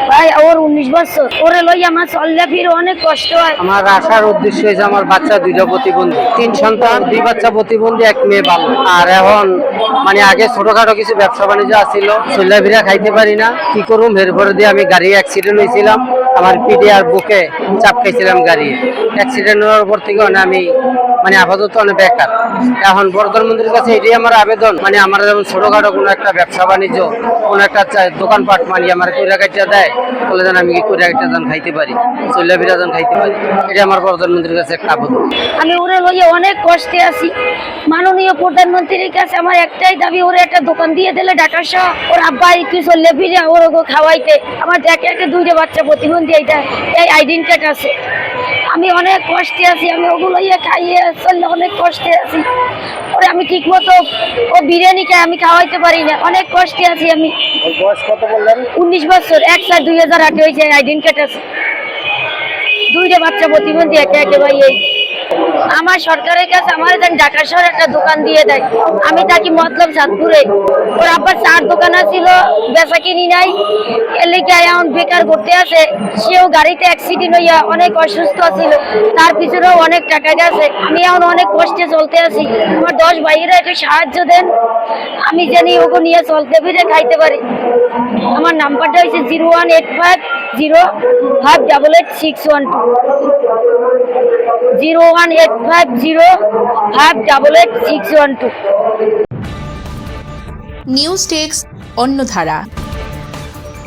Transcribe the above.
ভাই ওর 19 বছর, ওরে লই আমার চললে ফিরে অনেক কষ্ট হয়। আমার আসার উদ্দেশ্য হয়েছে আমার বাচ্চা দুইটা প্রতিবন্ধী, 3 সন্তান, 2 বাচ্চা প্রতিবন্ধী, 1 মেয়ে ভালো। আর এখন মানে আগে ছোটখাটো কিছু ব্যবসা বাণিজ্য আছিল, চল্লা ফিরা খাইতে পারি না, কি করুম। এরপরে দিয়ে আমি গাড়ি অ্যাক্সিডেন্ট হয়েছিলাম, আমার পিঠে আর বুকে চাপ খাইছিলাম গাড়ি অ্যাক্সিডেন্ট হওয়ার পর থেকে আমি মানে আপাতত অনেক বেকার। এখন প্রধানমন্ত্রীর কাছে এটাই আমার আবেদন, মানে আমার যেমন ছোটখাটো কোনো একটা ব্যবসা বাণিজ্য, কোনো একটা দোকানপাট মানে আমার কইরা কাটা দেয়, বলে যেন আমি কি কইরা কাটা দান খাইতে পারি, চল্লা ফিরা দান খাইতে পারি। এটা আমার প্রধানমন্ত্রীর কাছে একটা আবেদন। আমি ওরে লইয়ে অনেক কষ্টে আছি। মাননীয় প্রধানমন্ত্রীর কাছে আমার একটাই দাবি, ওরে একটা দোকান দিয়ে দিলে ঢাকা সহ ওর আব্বা একটু চললে ফিরে ওর খাওয়াইতে। আমার একে একে 2টা বাচ্চা প্রতিবন্ধী, এই আইডেন্টি কার্ড আছে। আমি অনেক কষ্টে আছি, আমি ওগুলো খাইয়ে চললে অনেক কষ্টে আছি। ওরে আমি ঠিক মতো ও বিরিয়ানি খাই, আমি খাওয়াইতে পারি না, অনেক কষ্টে আছি আমি। বয়স কত বললেন? 19 বছর, 1/4/2008 হয়েছে, আইডেন্টি কার্ড আছে। 2টা বাচ্চা প্রতিবন্ধী, একে একে ভাই। আমার সরকারের কাছে আমার ঢাকা শহরে একটা দোকান দিয়ে দেয়। আমি থাকি মতলব চাঁদপুরে, ওর আব্বার 4 দোকান ছিল, বেচা কিনি নাই, এর লেগে এখন বেকার করতে আছে। সেও গাড়িতে অ্যাক্সিডেন্ট হইয়া অনেক অসুস্থ ছিল, তার পিছনেও অনেক টাকা গেছে। আমি এখন অনেক কষ্টে চলতে আছি। আমার 10 ভাইয়েরা একটু সাহায্য দেন, আমি জানি ওকে নিয়ে চলতে ফিরে খাইতে পারি। আমার নাম্বারটা হয়েছে 01850588612, 01850588612। News desk অন্যধারা।